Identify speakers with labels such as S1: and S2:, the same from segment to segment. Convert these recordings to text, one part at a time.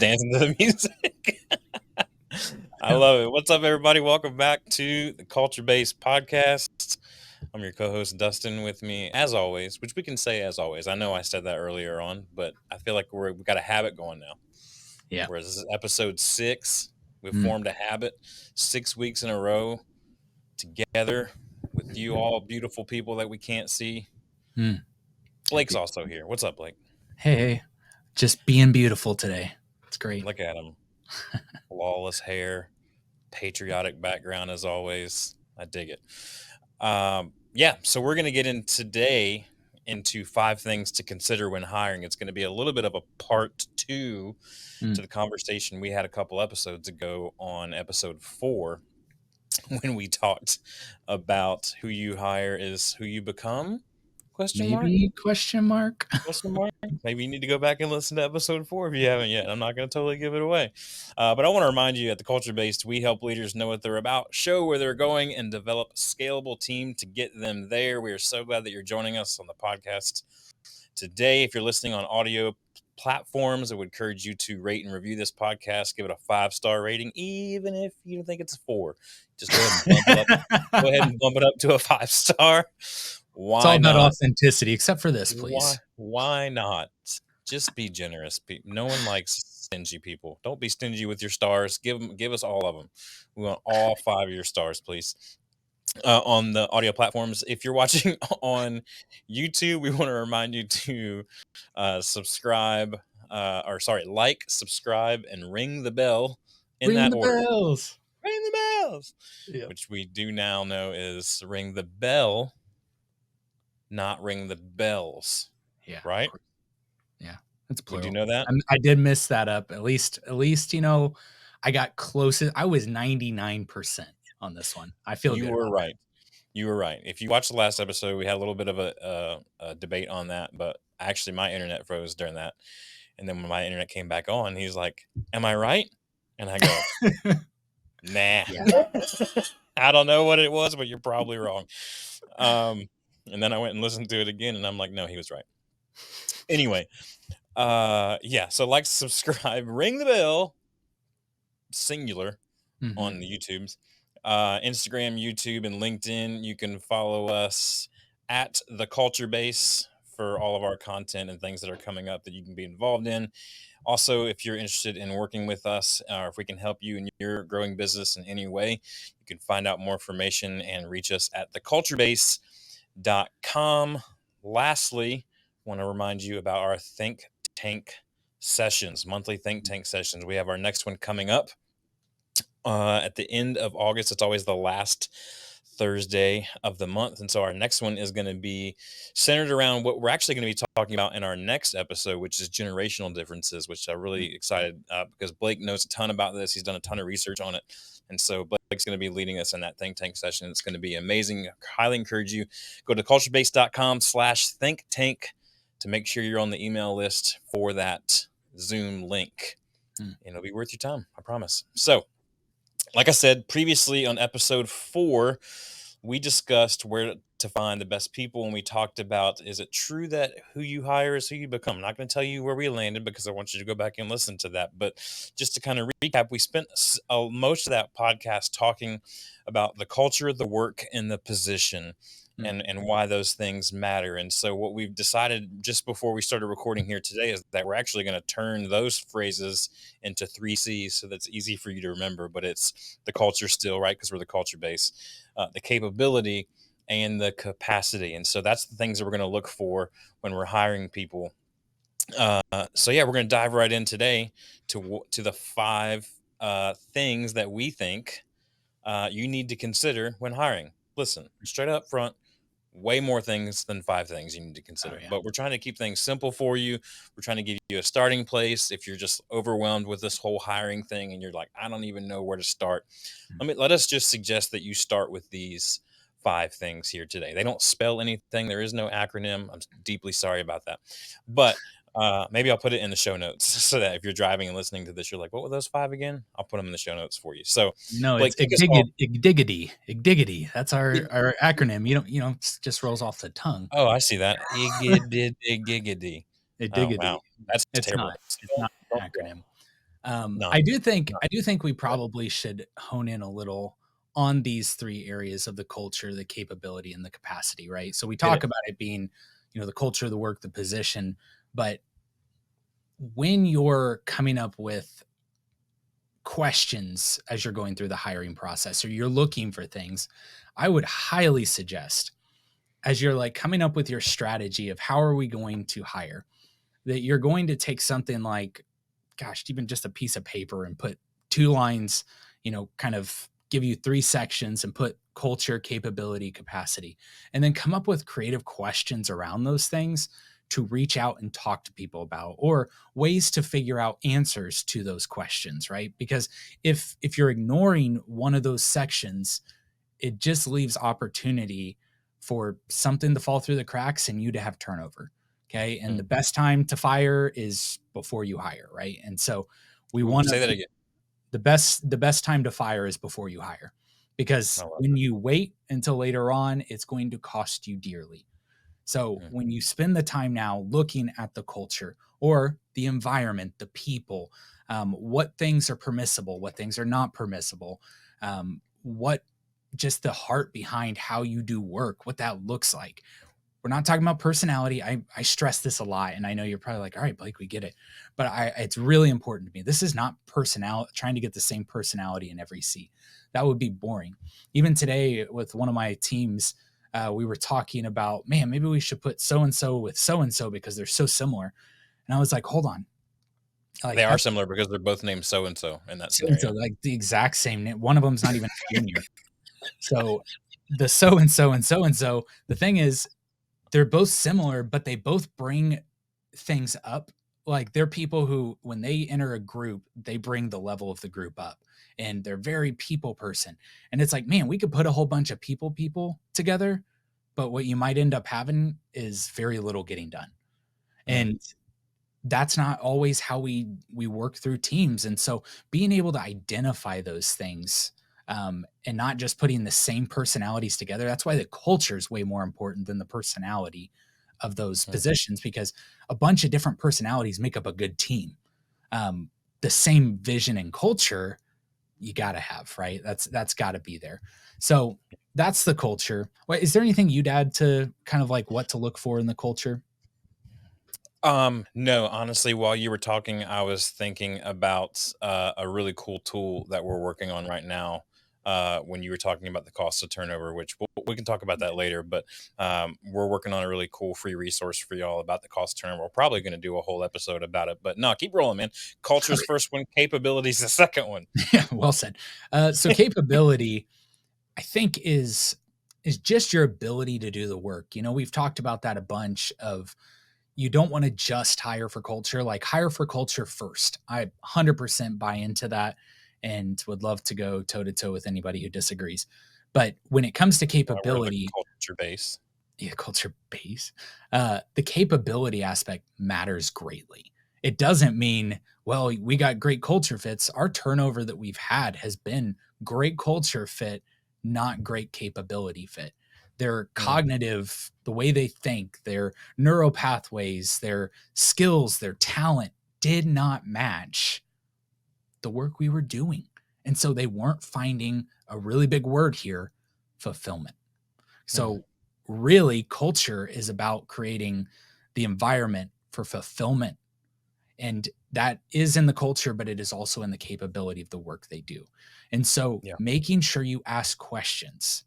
S1: dancing to the music. I love it. What's up, everybody? Welcome back to the Culture Based Podcast. I'm your co-host Dustin. With me, as always, which we can say as always. I know I said that earlier on, but I feel like we've got a habit going now.
S2: Yeah.
S1: Whereas this is episode 6, we've
S2: Mm.
S1: formed a habit 6 weeks in a row together with you all beautiful people that we can't see. Blake's also here. What's up, Blake?
S2: Hey, just being beautiful today. It's great.
S1: Look at him. Flawless hair, patriotic background as always. I dig it. Yeah, so we're going to get in today into 5 things to consider when hiring. It's going to be a little bit of a part 2 to the conversation we had a couple episodes ago on episode 4 when we talked about who you hire is who you become. Question mark?
S2: Question mark?
S1: Question mark? Maybe you need to go back and listen to episode 4 if you haven't yet. I'm not going to totally give it away. But I want to remind you, at the Culture Based, we help leaders know what they're about, show where they're going, and develop a scalable team to get them there. We are so glad that you're joining us on the podcast today. If you're listening on audio platforms, I would encourage you to rate and review this podcast. Give it a 5-star rating, even if you think it's a 4. Just go ahead and bump it up. Go ahead and bump it up to a 5-star. Why
S2: it's all
S1: not?
S2: about authenticity, except for this, please.
S1: Why not? Just be generous. No one likes stingy people. Don't be stingy with your stars. Give us all of them. We want all 5 of your stars, please. On the audio platforms, if you're watching on YouTube, we want to remind you to subscribe, like, subscribe, and ring the bell in that order.
S2: Bells.
S1: Ring the bells, yep. Which we do now know is ring the bell, not ring the bells.
S2: Yeah.
S1: Right.
S2: Yeah. That's plural.
S1: Did you know that?
S2: I did miss that up. At least, I got closest. I was 99% on this one. I feel
S1: you
S2: good.
S1: Were right. You were right. If you watched the last episode, we had a little bit of a debate on that, but actually my internet froze during that. And then when my internet came back on, he's like, "Am I right?" And I go, "Nah." Yeah. I don't know what it was, but you're probably wrong. And then I went and listened to it again, and I'm like, no, he was right. Anyway, yeah. So like, subscribe, ring the bell, singular, on the YouTubes, Instagram, YouTube, and LinkedIn. You can follow us at The Culture Base for all of our content and things that are coming up that you can be involved in. Also, if you're interested in working with us, or if we can help you in your growing business in any way, you can find out more information and reach us at theculturebase.com. Lastly, I want to remind you about our Think Tank sessions, monthly Think Tank sessions. We have our next one coming up at the end of August. It's always the last Thursday of the month. And so our next one is going to be centered around what we're actually going to be talking about in our next episode, which is generational differences, which I'm really excited because Blake knows a ton about this. He's done a ton of research on it. And so Blake's going to be leading us in that Think Tank session. It's going to be amazing. I highly encourage you, go to culturebase.com/think tank to make sure you're on the email list for that Zoom link. And it'll be worth your time, I promise. So, like I said previously on episode 4, we discussed where to find the best people, and we talked about, is it true that who you hire is who you become? I'm not going to tell you where we landed because I want you to go back and listen to that. But just to kind of recap, we spent most of that podcast talking about the culture of the work and the position. And why those things matter. And so what we've decided just before we started recording here today is that we're actually going to turn those phrases into 3 C's so that's easy for you to remember. But it's the culture still, right? Because we're the culture base, the capability, and the capacity. And so that's the things that we're going to look for when we're hiring people. So yeah, we're going to dive right in today to the 5 things that we think you need to consider when hiring. Listen, straight up front, way more things than 5 things you need to consider. But we're trying to keep things simple for you. We're trying to give you a starting place. If you're just overwhelmed with this whole hiring thing and you're like, I don't even know where to start, let us just suggest that you start with these 5 things here today. They don't spell anything. There is no acronym. I'm deeply sorry about that. But maybe I'll put it in the show notes so that if you're driving and listening to this, you're like, what were those 5 again? I'll put them in the show notes for you. So
S2: no,
S1: Blake,
S2: it's igdiggity. That's our acronym. You know, it just rolls off the tongue.
S1: Oh, I see that. Igidity. Oh, wow. That's terrible.
S2: It's not an acronym.
S1: No,
S2: I do think
S1: not
S2: we
S1: yet.
S2: probably should hone in a little on these 3 areas of the culture, the capability, and the capacity, right? So we
S1: Hit
S2: talk
S1: it.
S2: about it being, the culture, the work, the position, but when you're coming up with questions as you're going through the hiring process or you're looking for things, I would highly suggest as you're like coming up with your strategy of how are we going to hire, that you're going to take something like, gosh, even just a piece of paper and put 2 lines, kind of give you 3 sections and put culture, capability, capacity, and then come up with creative questions around those things to reach out and talk to people about, or ways to figure out answers to those questions, right? Because if you're ignoring one of those sections, it just leaves opportunity for something to fall through the cracks and you to have turnover. Okay. And the
S1: Mm.
S2: best time to fire is before you hire, right? And so we
S1: Ooh,
S2: want to
S1: say that
S2: make
S1: again.
S2: the best time to fire is before you hire.
S1: I
S2: Because
S1: love
S2: when you wait until later on, it's going to cost you dearly. So
S1: it.
S2: when you spend the time now looking at the culture or the environment, the people, what things are permissible, what things are not permissible, what just the heart behind how you do work, what that looks like. We're not talking about personality. I stress this a lot, and I know you're probably like, all right, Blake, we get it. But it's really important to me. This is not personality, trying to get the same personality in every seat. That would be boring. Even today with one of my teams, we were talking about, man, maybe we should put so and so because they're so similar. And I was like, hold on,
S1: They
S2: like
S1: are
S2: that's
S1: similar because they're both named so and so in that
S2: so and so,
S1: scenario.
S2: like the exact same name. One of them's not even a junior. So the so and so and so and so. The thing is, they're both similar, but they both bring things up. Like they're people who, when they enter a group, they bring the level of the group up, and they're very people person. And it's like, man, we could put a whole bunch of people together, but what you might end up having is very little getting done.
S1: Mm.
S2: And that's not always how we work through teams. And so being able to identify those things, and not just putting the same personalities together, that's why the culture is way more important than the personality of those
S1: Mm.
S2: positions, because a bunch of different personalities make up a good team. um, the same vision and culture you got to have, right? That's got to be there. So that's the culture. Is there anything you'd add to kind of like what to look for in the culture?
S1: No, honestly, while you were talking, I was thinking about a really cool tool that we're working on right now. When you were talking about the cost of turnover, which we can talk about that later, but we're working on a really cool free resource for y'all about the cost of turnover. We're probably going to do a whole episode about it, but no, keep rolling, man. Culture's first one, capabilities the second one.
S2: Yeah, well said. So capability, I think, is just your ability to do the work. We've talked about that a bunch of, you don't want to just hire for culture, like hire for culture first. I 100% buy into that and would love to go toe to toe with anybody who disagrees. But when it comes to
S1: We're the
S2: capability,
S1: culture base.
S2: yeah, culture base, the capability aspect matters greatly. It doesn't mean, well, we got great culture fits. Our turnover that we've had has been great culture fit, not great capability fit. Their
S1: Mm.
S2: cognitive, the way they think, their neural pathways, their skills, their talent did not match the work we were doing. And so they weren't finding, a really big word here, fulfillment.
S1: Mm.
S2: So, really, culture is about creating the environment for fulfillment. And that is in the culture, but it is also in the capability of the work they do. And so,
S1: Yeah.
S2: making sure you ask questions.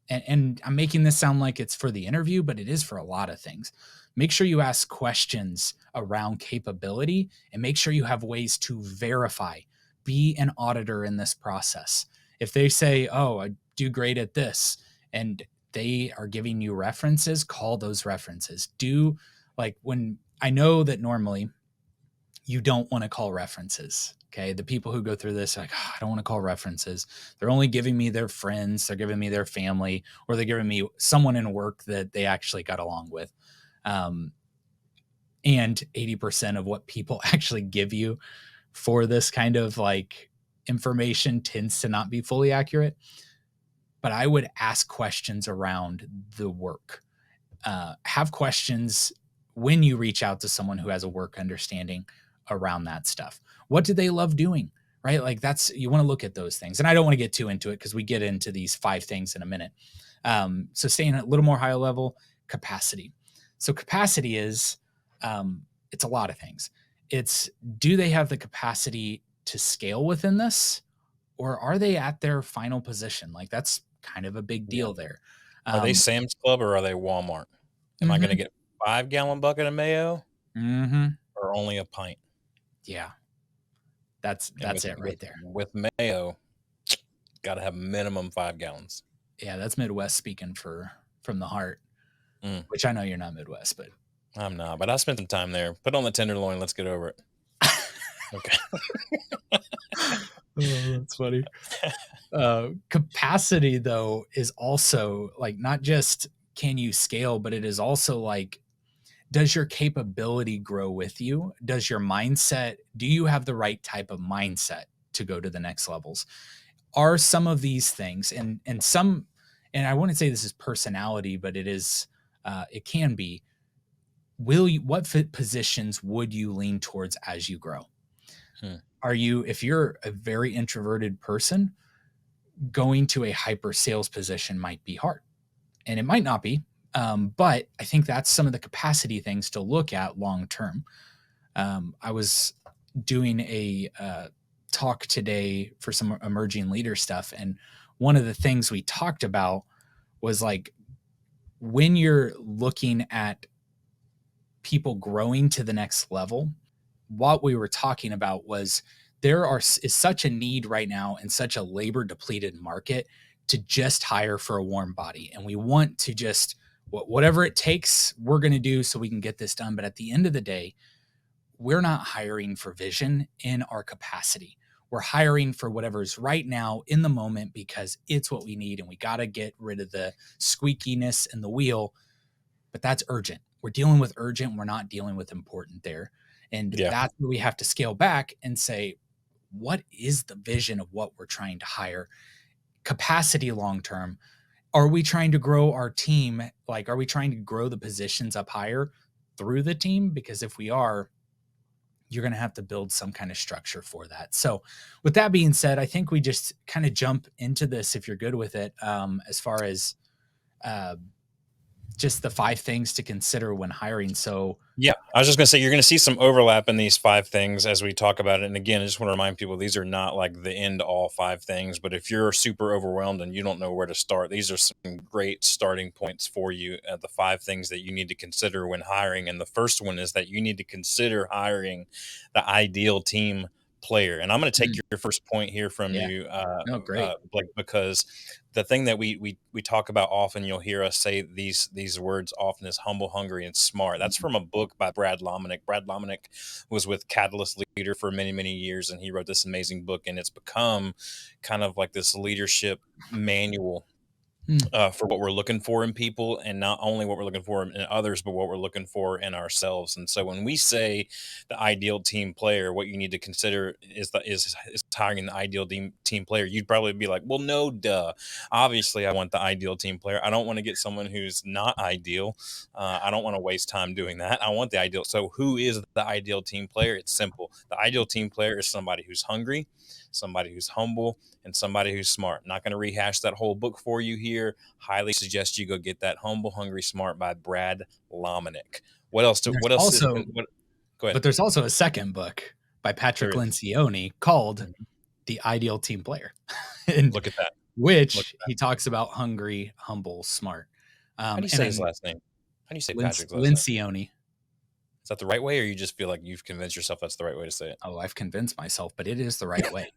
S2: And I'm making this sound like it's for the interview, but it is for a lot of things. Make sure you ask questions around capability and make sure you have ways to verify. Be an auditor in this process. If they say, oh, I do great at this, and they are giving you references, call those references. Do, like, when I know that normally you don't want to call references. Okay. The people who go through this are like, "Oh, I don't want to call references. They're only giving me their friends, they're giving me their family, or they're giving me someone in work that they actually got along with." Um, and 80% of what people actually give you for this kind of like information tends to not be fully accurate. But I would ask questions around the work. Have questions when you reach out to someone who has a work understanding around that stuff. What do they love doing? Right? Like you want to look at those things. And I don't want to get too into it because we get into these 5 things in a minute. So staying a little more high level, capacity. So capacity is, it's a lot of things. It's, do they have the capacity to scale within this, or are they at their final position? Like that's kind of a big
S1: Yeah.
S2: deal there.
S1: Are they Sam's Club or are they Walmart? Am I going to get 5-gallon bucket of mayo or only a pint?
S2: Yeah. That's it right there.
S1: With mayo, got to have minimum 5 gallons.
S2: Yeah, that's Midwest speaking from the heart, which I know you're not Midwest, but
S1: I'm not. But I spent some time there. Put on the tenderloin. Let's get over it. Okay.
S2: Oh, that's funny. Capacity, though, is also like not just can you scale, but it is also like, does your capability grow with you? Does your mindset, do you have the right type of mindset to go to the next levels? Are some of these things, and some, and I wouldn't say this is personality, but it is, it can be, what positions would you lean towards as you grow? Are you, if you're a very introverted person, going to a hyper sales position might be hard, and it might not be. But I think that's some of the capacity things to look at long term. I was doing a talk today for some emerging leader stuff, and one of the things we talked about was like, when you're looking at people growing to the next level, what we were talking about was is such a need right now in such a labor depleted market to just hire for a warm body. And we want to just, whatever it takes, we're going to do so we can get this done. But at the end of the day, we're not hiring for vision in our capacity. We're hiring for whatever's right now in the moment because it's what we need. And we got to get rid of the squeakiness in the wheel. But that's urgent. We're dealing with urgent. We're not dealing with important there. And that's where we have to scale back and say, what is the vision of what we're trying to hire? Capacity long term. Are we trying to grow our team? Like, are we trying to grow the positions up higher through the team? Because if we are, you're going to have to build some kind of structure for that. So with that being said, I think we just kind of jump into this, if you're good with it, as far as just the 5 things to consider when hiring. So
S1: yeah, I was just going to say, you're going to see some overlap in these 5 things as we talk about it. And again, I just want to remind people, these are not like the end all 5 things, but if you're super overwhelmed and you don't know where to start, these are some great starting points for you. The 5 things that you need to consider when hiring. And the first one is that you need to consider hiring the ideal team player. And I'm going to take your first point here from you, Blake, because the thing that we talk about often, you'll hear us say these words often, is humble, hungry, and smart. That's from a book by Brad Lomenick. Brad Lomenick was with Catalyst Leader for many, many years, and he wrote this amazing book, and it's become kind of like this leadership manual for what we're looking for in people, and not only what we're looking for in others, but what we're looking for in ourselves. And so when we say the ideal team player, what you need to consider is hiring the ideal team player. You'd probably be like, well, no, duh. Obviously, I want the ideal team player. I don't want to get someone who's not ideal. I don't want to waste time doing that. I want the ideal. So who is the ideal team player? It's simple. The ideal team player is somebody who's hungry, somebody who's humble, and somebody who's smart. Not going to rehash that whole book for you here. Highly suggest you go get that Humble, Hungry, Smart by Brad Lomenick. What else? Go ahead.
S2: But there's also a second book by Patrick Lencioni called The Ideal Team Player. And
S1: look at that.
S2: He talks about hungry, humble, smart.
S1: How do you say his last name? How do you say Patrick's last name?
S2: Lencioni.
S1: Is that the right way, or you just feel like you've convinced yourself that's the right way to say it?
S2: Oh, I've convinced myself, but it is the right way.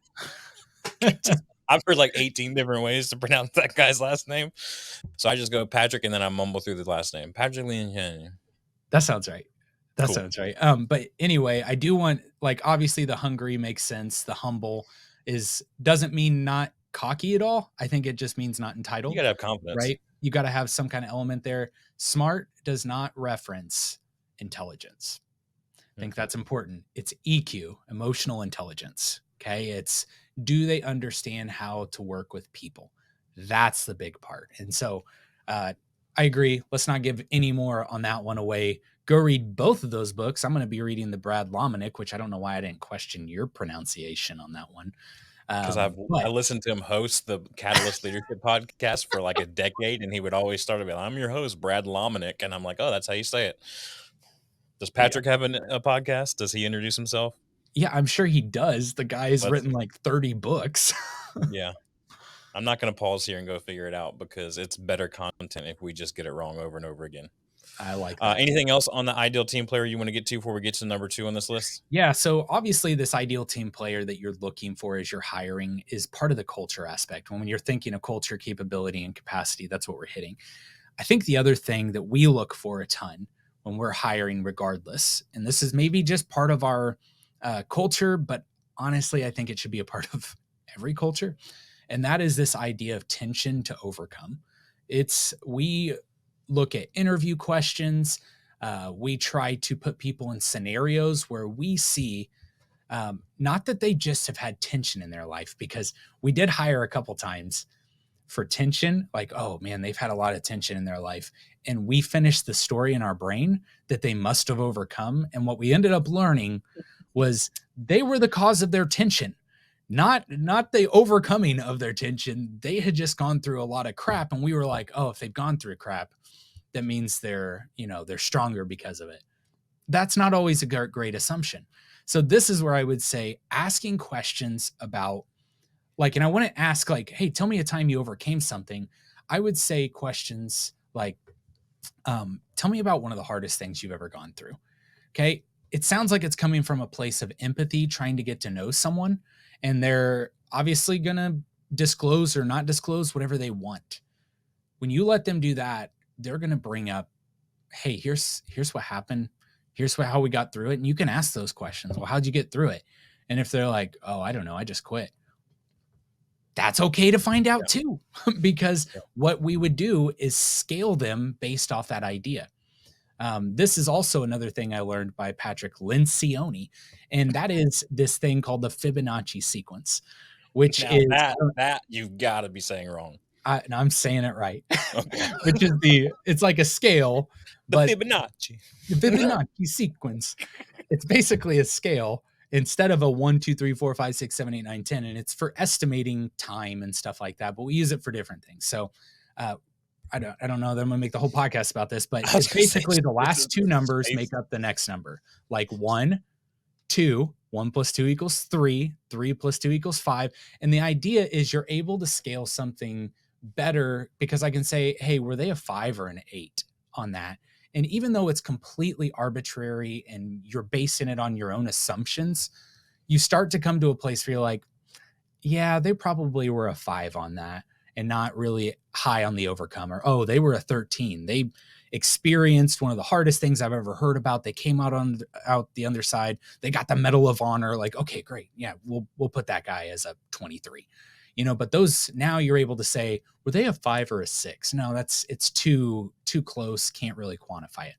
S1: I've heard like 18 different ways to pronounce that guy's last name. So I just go Patrick, and then I mumble through the last name. Patrick Lencioni.
S2: That sounds right. That sounds right. But anyway, I do want, like, obviously the hungry makes sense. The humble doesn't mean not cocky at all. I think it just means not entitled.
S1: You gotta have confidence,
S2: right? You got to have some kind of element there. Smart does not reference intelligence. I think that's important. It's EQ, emotional intelligence. Okay. It's, do they understand how to work with people? That's the big part. And so I agree. Let's not give any more on that one away. go read both of those books. I'm going to be reading the Brad Lomenick, which I don't know why I didn't question your pronunciation on that one.
S1: Because I
S2: But
S1: listened to him host the Catalyst Leadership podcast for like a decade, and he would always start to be like, "I'm your host, Brad Lomenick," and I'm like, "Oh, that's how you say it." Does
S2: yeah,
S1: Patrick have a podcast? Does he introduce himself?
S2: yeah, I'm sure he does. The guy's
S1: Let's
S2: written like 30 books.
S1: Yeah. I'm not going to pause here and go figure it out because it's better content if we just get it wrong over and over again.
S2: I like that.
S1: Anything else on the ideal team player you want to get to before we get to number 2 on this list?
S2: Yeah. So obviously, this ideal team player that you're looking for as you're hiring is part of the culture aspect. When you're thinking of culture, capability, and capacity, that's what we're hitting. I think the other thing that we look for a ton when we're hiring, regardless, and this is maybe just part of our culture, but honestly, I think it should be a part of every culture. And that is this idea of tension to overcome. We look at interview questions. We try to put people in scenarios where we see not that they just have had tension in their life, because we did hire a couple times for tension, like, oh man, they've had a lot of tension in their life. And we finished the story in our brain that they must have overcome. And what we ended up learning was they were the cause of their tension, not the overcoming of their tension. They had just gone through a lot of crap. And we were like, oh, if they've gone through crap, that means they're stronger because of it. That's not always a great assumption. So this is where I would say asking questions about, like, and I wouldn't ask like, hey, tell me a time you overcame something. I would say questions like, tell me about one of the hardest things you've ever gone through. Okay. It sounds like it's coming from a place of empathy, trying to get to know someone, and they're obviously going to disclose or not disclose whatever they want. When you let them do that, they're going to bring up, hey, here's what happened. How we got through it. And you can ask those questions. Well, how'd you get through it? And if they're like, oh, I don't know, I just quit, that's okay to find out
S1: Yeah.
S2: too, because
S1: Yeah.
S2: what we would do is scale them based off that idea. This is also another thing I learned by Patrick Lencioni, and that is this thing called the Fibonacci sequence, which
S1: Now
S2: is,
S1: that you've got to be saying wrong.
S2: and I'm saying it right,
S1: Okay.
S2: which is it's like a scale,
S1: The
S2: but
S1: Fibonacci.
S2: the Fibonacci sequence, it's basically a scale instead of a 1, 2, 3, 4, 5, 6, 7, 8, 9, 10. And it's for estimating time and stuff like that, but we use it for different things. So I don't know that I'm gonna make the whole podcast about this, but it's basically the last two numbers make up the next number. Like 1, 2, 1 plus 2 equals 3, 3 plus 2 equals 5. And the idea is you're able to scale something better because I can say, hey, were they a 5 or an 8 on that? And even though it's completely arbitrary and you're basing it on your own assumptions, you start to come to a place where you're like, yeah, they probably were a 5 on that and not really high on the overcomer. Oh, they were a 13. They experienced one of the hardest things I've ever heard about. They came out the underside. They got the Medal of Honor. Like, okay, great. Yeah, we'll put that guy as a 23. But those, now you're able to say, were they a 5 or a 6? No, it's too close. Can't really quantify it.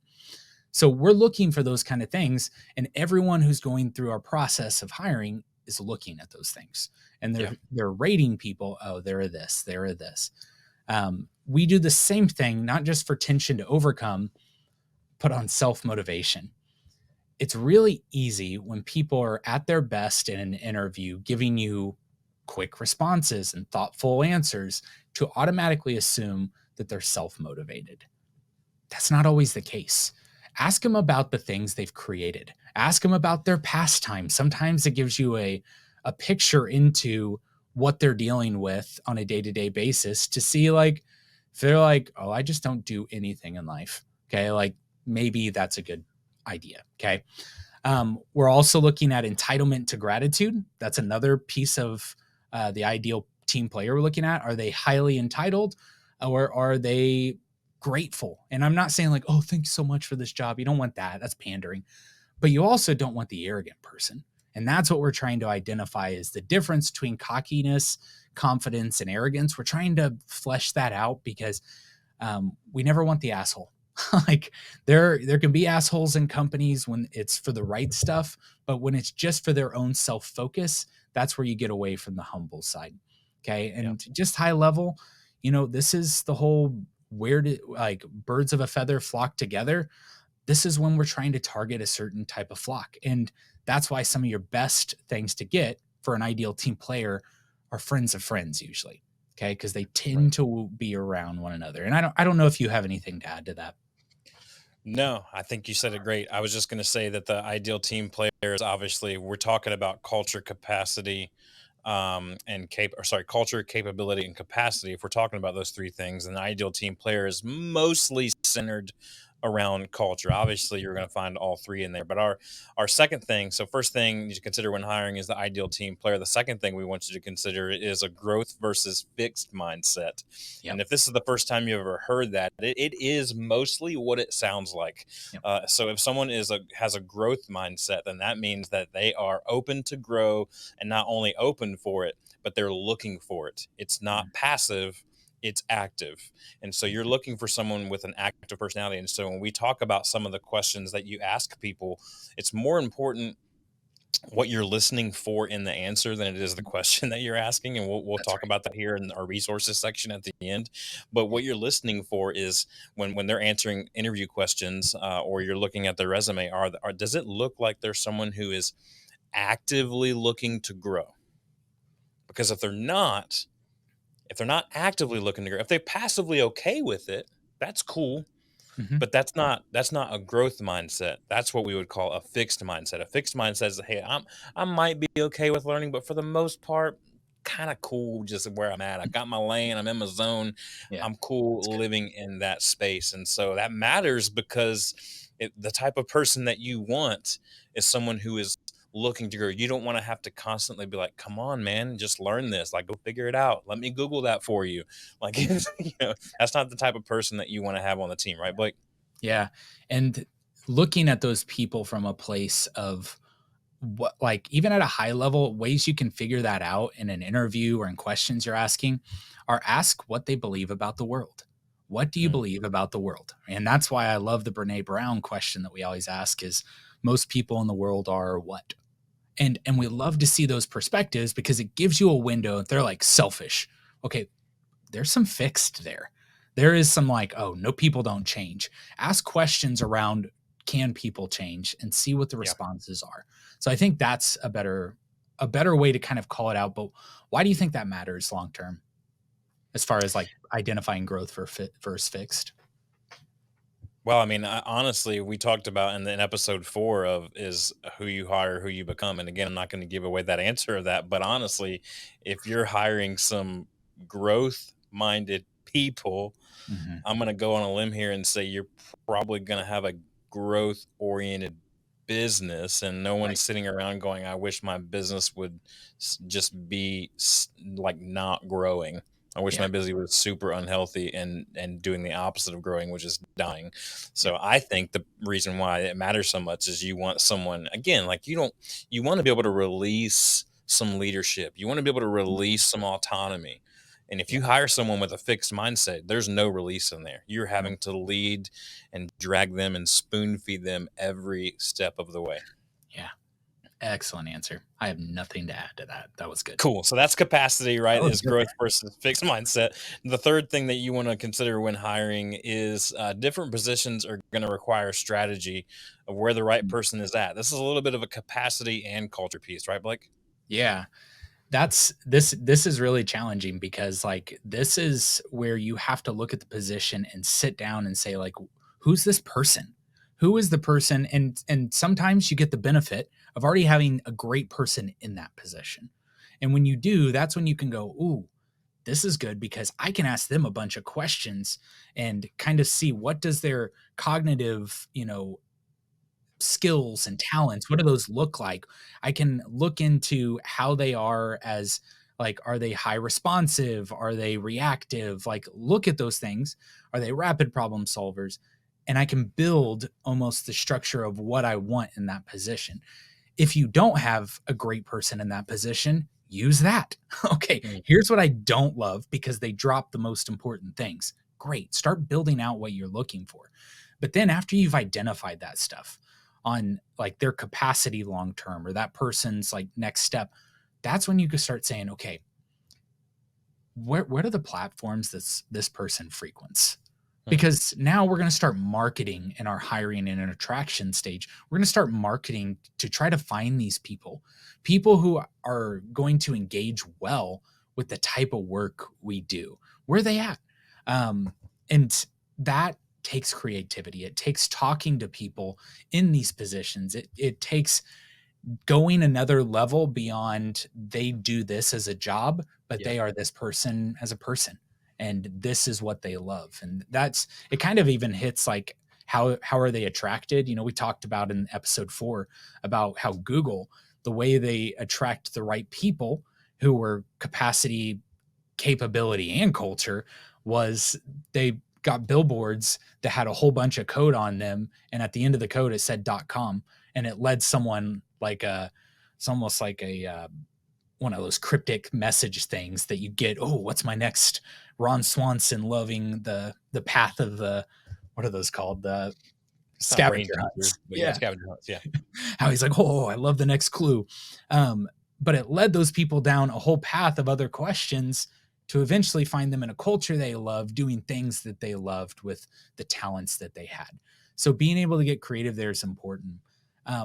S2: So we're looking for those kind of things, and everyone who's going through our process of hiring is looking at those things, and they're rating people. Oh, they're this, they're this. We do the same thing, not just for tension to overcome, but on self-motivation. It's really easy when people are at their best in an interview, giving you quick responses and thoughtful answers, to automatically assume that they're self-motivated. That's not always the case. Ask them about the things they've created. Ask them about their pastime. Sometimes it gives you a picture into what they're dealing with on a day-to-day basis, to see, like, if they're like, oh, I just don't do anything in life. Okay. Like, maybe that's a good idea. Okay. We're also looking at entitlement to gratitude. That's another piece of the ideal team player we're looking at. Are they highly entitled, or are they grateful? And I'm not saying like, oh, thanks so much for this job. You don't want that. That's pandering. But you also don't want the arrogant person. And that's what we're trying to identify, is the difference between cockiness, confidence, and arrogance. We're trying to flesh that out, because we never want the asshole. Like, there can be assholes in companies when it's for the right stuff, but when it's just for their own self-focus, that's where you get away from the humble side. Okay. And just high level, this is the whole, where did, like, birds of a feather flock together. this is when we're trying to target a certain type of flock. And that's why some of your best things to get for an ideal team player are friends of friends usually. Okay. Because they
S1: Right.
S2: tend to be around one another. And I don't know if you have anything to add to that.
S1: No, I think you said it great. I was just going to say that the ideal team player is obviously we're talking about culture, capacity, and culture, capability, and capacity. If we're talking about those three things, an ideal team player is mostly centered around culture. Obviously, you're going to find all three in there. But our second thing, so first thing you should consider when hiring is the ideal team player. The second thing we want you to consider is a growth versus fixed mindset.
S2: Yep.
S1: And if this is the first time you've ever heard that, it is mostly what it sounds like.
S2: Yep.
S1: So if someone has a growth mindset, then that means that they are open to grow, and not only open for it, but they're looking for it. It's not passive, it's active. And so you're looking for someone with an active personality. And so when we talk about some of the questions that you ask people, it's more important what you're listening for in the answer than it is the question that you're asking. And we'll
S2: That's
S1: talk
S2: right.
S1: about that here in our resources section at the end. But what you're listening for is when they're answering interview questions, or you're looking at their resume, does it look like there's someone who is actively looking to grow? Because if they're not actively looking to grow, if they're passively okay with it, that's cool.
S2: Mm-hmm.
S1: But that's not a growth mindset. That's what we would call a fixed mindset. A fixed mindset is, hey, I might be okay with learning, but for the most part, kind of cool just where I'm at. I got my lane. I'm in my zone.
S2: Yeah.
S1: I'm
S2: That's
S1: cool
S2: good.
S1: living in that space, and so that matters because the type of person that you want is someone who is looking to grow. You don't want to have to constantly be like, "Come on, man, just learn this. Like, go figure it out. Let me Google that for you." Like, that's not the type of person that you want to have on the team, right, Blake?
S2: Yeah. And looking at those people from a place of what, like, even at a high level, ways you can figure that out in an interview or in questions you're asking are ask what they believe about the world. What do you
S1: Mm,
S2: believe about the world? And that's why I love the Brene Brown question that we always ask is most people in the world are what? And we love to see those perspectives because it gives you a window. They're like selfish. Okay, there's some fixed there. There is some like, oh, no, people don't change. Ask questions around can people change and see what the
S1: yeah.
S2: responses are. So I think that's a better way to kind of call it out. But why do you think that matters long term as far as like identifying growth for fit versus fixed?
S1: Well, I mean, honestly, we talked about in episode 4 of is who you hire, who you become. And again, I'm not going to give away that answer of that, but honestly, if you're hiring some growth minded people,
S2: Hmm.
S1: I'm going to go on a limb here and say you're probably going to have a growth oriented business, and no one's
S2: Right.
S1: sitting around going, I wish my business would just be like not growing. I wish
S2: Yeah.
S1: my business was super unhealthy and doing the opposite of growing, which is dying.
S2: Yeah.
S1: So I think the reason why it matters so much is you want someone, again, like you want to be able to release some leadership. You want to be able to
S2: Mhm.
S1: release some autonomy. And if
S2: Yeah.
S1: you hire someone with a fixed mindset, there's no release in there. You're
S2: No.
S1: having to lead and drag them and spoon feed them every step of the way.
S2: Yeah. Excellent answer. I have nothing to add to that. That was good.
S1: Cool. So that's capacity, right?
S2: That was
S1: Is
S2: good.
S1: growth versus fixed mindset. The third thing that you want to consider when hiring is different positions are going to require strategy of where the right
S2: Mm.
S1: person is at. This is a little bit of a capacity and culture piece, right, Blake?
S2: Yeah. This is really challenging because like this is where you have to look at the position and sit down and say like who's this person? Who is the person? And sometimes you get the benefit of already having a great person in that position. And when you do, that's when you can go, "Ooh, this is good because I can ask them a bunch of questions and kind of see what does their cognitive, skills and talents, what do those look like? I can look into how they are as like, are they high responsive? Are they reactive? Like, look at those things. Are they rapid problem solvers? And I can build almost the structure of what I want in that position. If you don't have a great person in that position, use that. Okay,
S1: Mm.
S2: here's what I don't love because they drop the most important things. Great. Start building out what you're looking for. But then after you've identified that stuff on like their capacity long term or that person's like next step, that's when you can start saying, okay, what are the platforms this person frequents? because now we're going to start marketing in our hiring and an attraction stage. We're going to start marketing to try to find these people who are going to engage well with the type of work we do. Where are they at? And that takes creativity. It takes talking to people in these positions. It takes going another level beyond they do this as a job, but
S1: Yeah.
S2: they are this person as a person. And this is what they love. And that's it kind of even hits like how are they attracted? You know, we talked about in episode 4 about how Google, the way they attract the right people who were capacity, capability, and culture was they got billboards that had a whole bunch of code on them. And at the end of the code, it said .com. And it led someone like it's almost like a one of those cryptic message things that you get. Oh, what's my next Ron Swanson loving the path of the, what are those called? The
S1: It's not brain
S2: scavenger
S1: teaser,
S2: hunts.
S1: but yeah,
S2: Yeah.
S1: scavenger hunts. Yeah.
S2: How he's like, oh, I love the next clue. But it led those people down a whole path of other questions to eventually find them in a culture they love, doing things that they loved with the talents that they had. So being able to get creative there is important.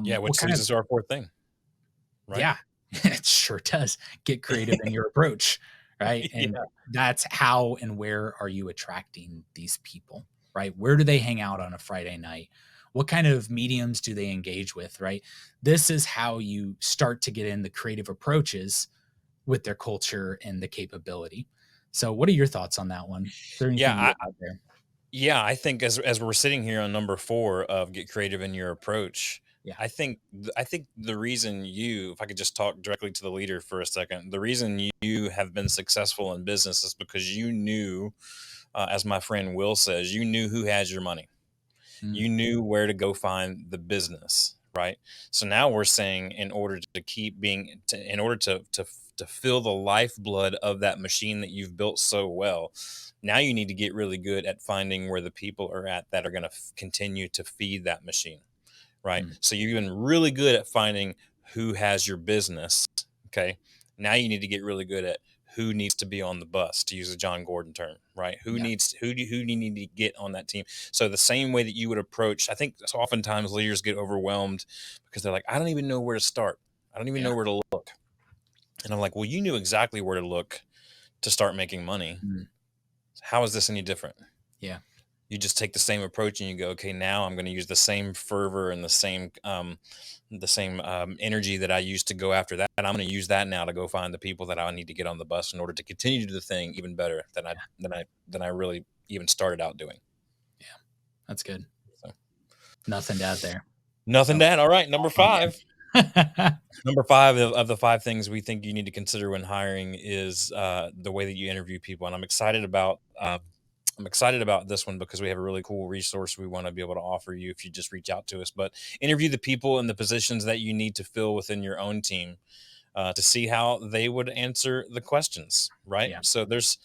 S1: Yeah.
S2: What
S1: Which
S2: kind
S1: leads
S2: of,
S1: us to our fourth thing, right?
S2: yeah, it sure does. Get creative in your approach, right? And
S1: Yeah.
S2: that's how and where are you attracting these people, right? Where do they hang out on a Friday night? What kind of mediums do they engage with, right? This is how you start to get in the creative approaches with their culture and the capability. So, what are your thoughts on that one? Is there anything you
S1: Yeah.
S2: would add there?
S1: Yeah, I think as we're sitting here on number 4 of get creative in your approach,
S2: Yeah.
S1: I think the reason you, if I could just talk directly to the leader for a second, the reason you have been successful in business is because you knew, as my friend Will says, you knew who has your money.
S2: Mm,
S1: You knew where to go find the business, right? So now we're saying in order to keep being, in order to fill the lifeblood of that machine that you've built so well, now you need to get really good at finding where the people are at that are going to continue to feed that machine, right?
S2: mm,
S1: So you've been really good at finding who has your business. Okay. Now you need to get really good at who needs to be on the bus, to use a John Gordon term, right?
S2: yeah.
S1: Who do you need to get on that team? So the same way that you would approach, I think oftentimes leaders get overwhelmed because they're like, I don't even know where to start. I don't even
S2: Yeah.
S1: know where to look. And I'm like, well, you knew exactly where to look to start making money.
S2: Mm,
S1: How is this any different?
S2: yeah.
S1: You just take the same approach and you go, okay, now I'm going to use the same fervor and the same energy that I used to go after that, and I'm going to use that now to go find the people that I need to get on the bus in order to continue to do the thing even better than I really even started out doing.
S2: Yeah. That's good.
S1: So
S2: Nothing to add there.
S1: nothing
S2: So,
S1: to add. All right, number
S2: on
S1: 5.
S2: there.
S1: Number 5 of the 5 things we think you need to consider when hiring is the way that you interview people, and I'm excited about this one because we have a really cool resource we want to be able to offer you if you just reach out to us. But interview the people in the positions that you need to fill within your own team to see how they would answer the questions, right?
S2: Yeah.
S1: So there's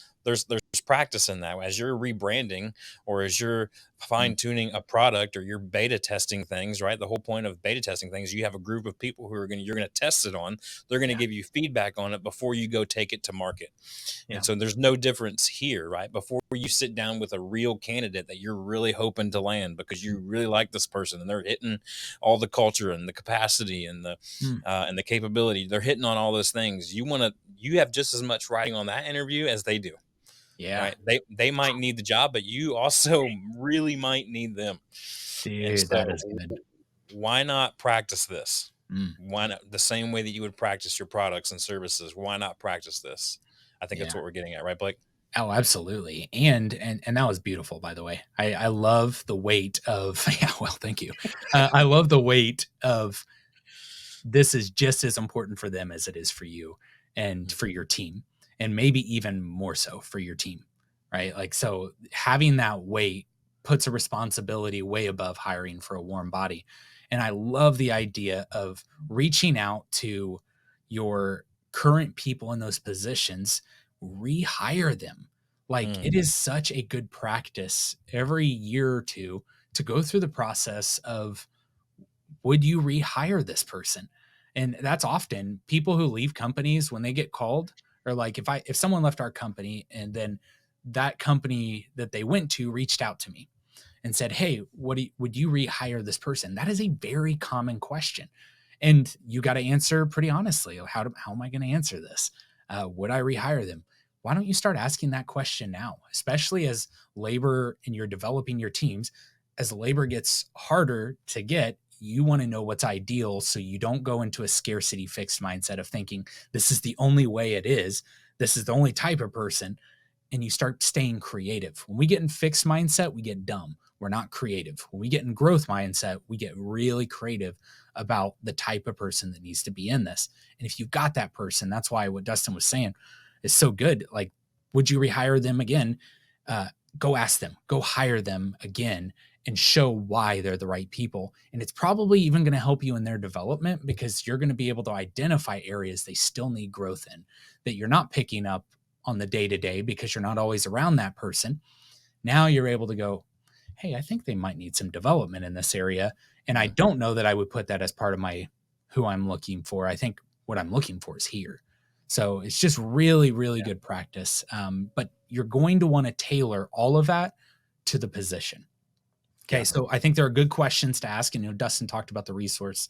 S1: practice in that as you're rebranding or as you're
S2: Mm,
S1: fine tuning a product or you're beta testing things, right? The whole point of beta testing things, you have a group of people who are you're going to test it on. They're going to
S2: yeah.
S1: give you feedback on it before you go take it to market.
S2: Yeah.
S1: And so there's no difference here, right? Before you sit down with a real candidate that you're really hoping to land because
S2: Mm,
S1: you really like this person and they're hitting all the culture and the capacity
S2: mm,
S1: and the capability, they're hitting on all those things. You have just as much writing on that interview as they do,
S2: yeah.
S1: right? They might need the job, but you also really might need them. And
S2: Dude, that
S1: so
S2: is good.
S1: why not practice this?
S2: Mm,
S1: Why not the same way that you would practice your products and services? Why not practice this? I think that's
S2: yeah.
S1: what we're getting at, right, Blake?
S2: Oh, absolutely. And that was beautiful, by the way. I love the weight of yeah, well, thank you. I love the weight of this is just as important for them as it is for you and for your team, and maybe even more so for your team, right? Like, so having that weight puts a responsibility way above hiring for a warm body. And I love the idea of reaching out to your current people in those positions, rehire them. Like,
S1: Mm,
S2: it is such a good practice every year or two to go through the process of, would you rehire this person? And that's often people who leave companies when they get called, or like if someone left our company and then that company that they went to reached out to me and said, "Hey, would you rehire this person?" That is a very common question. And you got to answer pretty honestly. How am I going to answer this? Would I rehire them? Why don't you start asking that question now, especially as labor and you're developing your teams? As labor gets harder to get, you want to know what's ideal so you don't go into a scarcity fixed mindset of thinking this is the only way it is. This is the only type of person. And you start staying creative. When we get in fixed mindset, we get dumb. We're not creative. When we get in growth mindset, we get really creative about the type of person that needs to be in this. And if you've got that person, that's why what Dustin was saying is so good. Like, would you rehire them again? Go ask them, go hire them again and show why they're the right people. And it's probably even going to help you in their development because you're going to be able to identify areas they still need growth in that you're not picking up on the day-to-day because you're not always around that person. Now you're able to go, hey, I think they might need some development in this area. And I don't know that I would put that as part of my who I'm looking for. I think what I'm looking for is here. So it's just really, really good practice. But you're going to want to tailor all of that to the position. Okay. So I think there are good questions to ask. And, Dustin talked about the resource,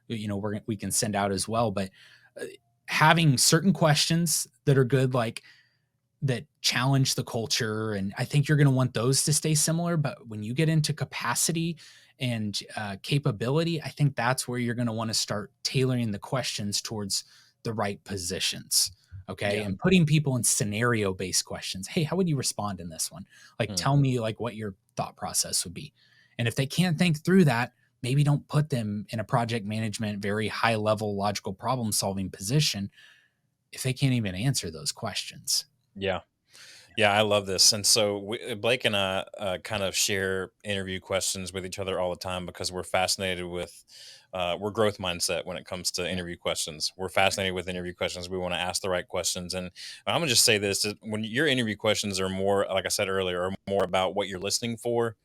S2: we can send out as well, but having certain questions that are good, like that challenge the culture. And I think you're going to want those to stay similar. But when you get into capacity and capability, I think that's where you're going to want to start tailoring the questions towards the right positions. Okay. Yeah. And putting people in scenario based questions. Hey, how would you respond in this one? Like, tell me like what your thought process would be. And if they can't think through that, maybe don't put them in a project management, very high level logical problem solving position if they can't even answer those questions.
S1: Yeah. Yeah, I love this. And so Blake and I kind of share interview questions with each other all the time because we're fascinated with, we're growth mindset when it comes to interview questions. We're fascinated with interview questions. We want to ask the right questions. And I'm going to just say this, when your interview questions are more, like I said earlier, are more about what you're listening for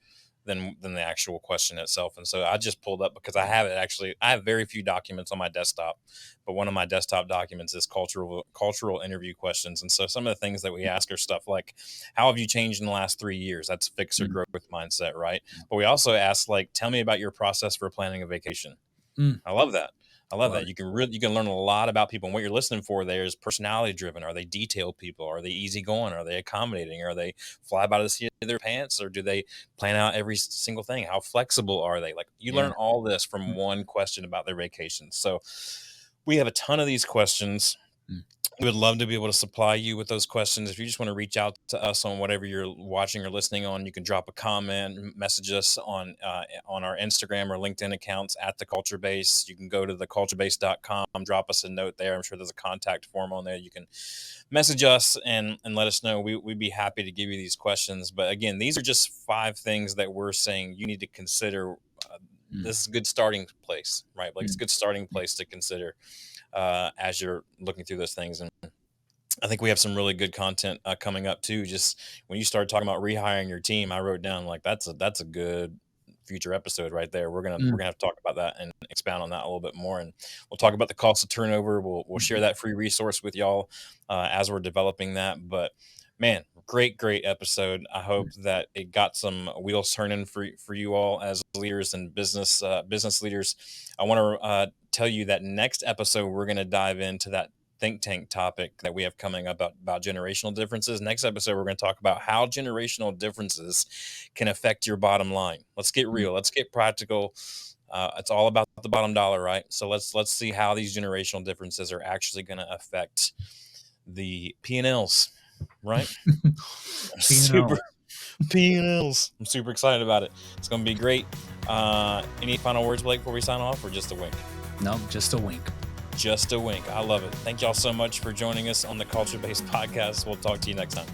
S1: than the actual question itself. And so I just pulled up because I have very few documents on my desktop, but one of my desktop documents is cultural interview questions. And so some of the things that we ask are stuff like, how have you changed in the last 3 years? That's fix or growth mindset, right? But we also ask, like, tell me about your process for planning a vacation. I love that. I love that. You can learn a lot about people, and what you're listening for there is personality driven. Are they detailed people? Are they easygoing? Are they accommodating? Are they fly by the seat of their pants, or do they plan out every single thing? How flexible are they? Like, you learn all this from one question about their vacation. So we have a ton of these questions. We would love to be able to supply you with those questions. If you just want to reach out to us on whatever you're watching or listening on, you can drop a comment, message us on our Instagram or LinkedIn accounts at The Culture Base. You can go to theculturebase.com, drop us a note there. I'm sure there's a contact form on there. You can message us and let us know. We'd be happy to give you these questions. But again, these are just 5 things that we're saying you need to consider. This is a good starting place, right? Like, it's a good starting place to consider as you're looking through those things. And I think we have some really good content coming up too. Just when you started talking about rehiring your team, I wrote down, like, that's a good future episode right there. We're gonna have to talk about that and expound on that a little bit more, and we'll talk about the cost of turnover. We'll share that free resource with y'all as we're developing that. But man, great episode. I hope that it got some wheels turning for you all as leaders and business leaders. I want to tell you that next episode we're going to dive into that think tank topic that we have coming up about generational differences. Next episode, we're going to talk about how generational differences can affect your bottom line. Let's get real. Let's get practical. It's all about the bottom dollar, right? So let's see how these generational differences are actually going to affect the P&Ls, right? P&Ls. I'm super excited about it. It's going to be great. Any final words, Blake, before we sign off, or just a wink?
S2: No, just a wink.
S1: Just a wink. I love it. Thank y'all so much for joining us on the Culture Based Podcast. We'll talk to you next time.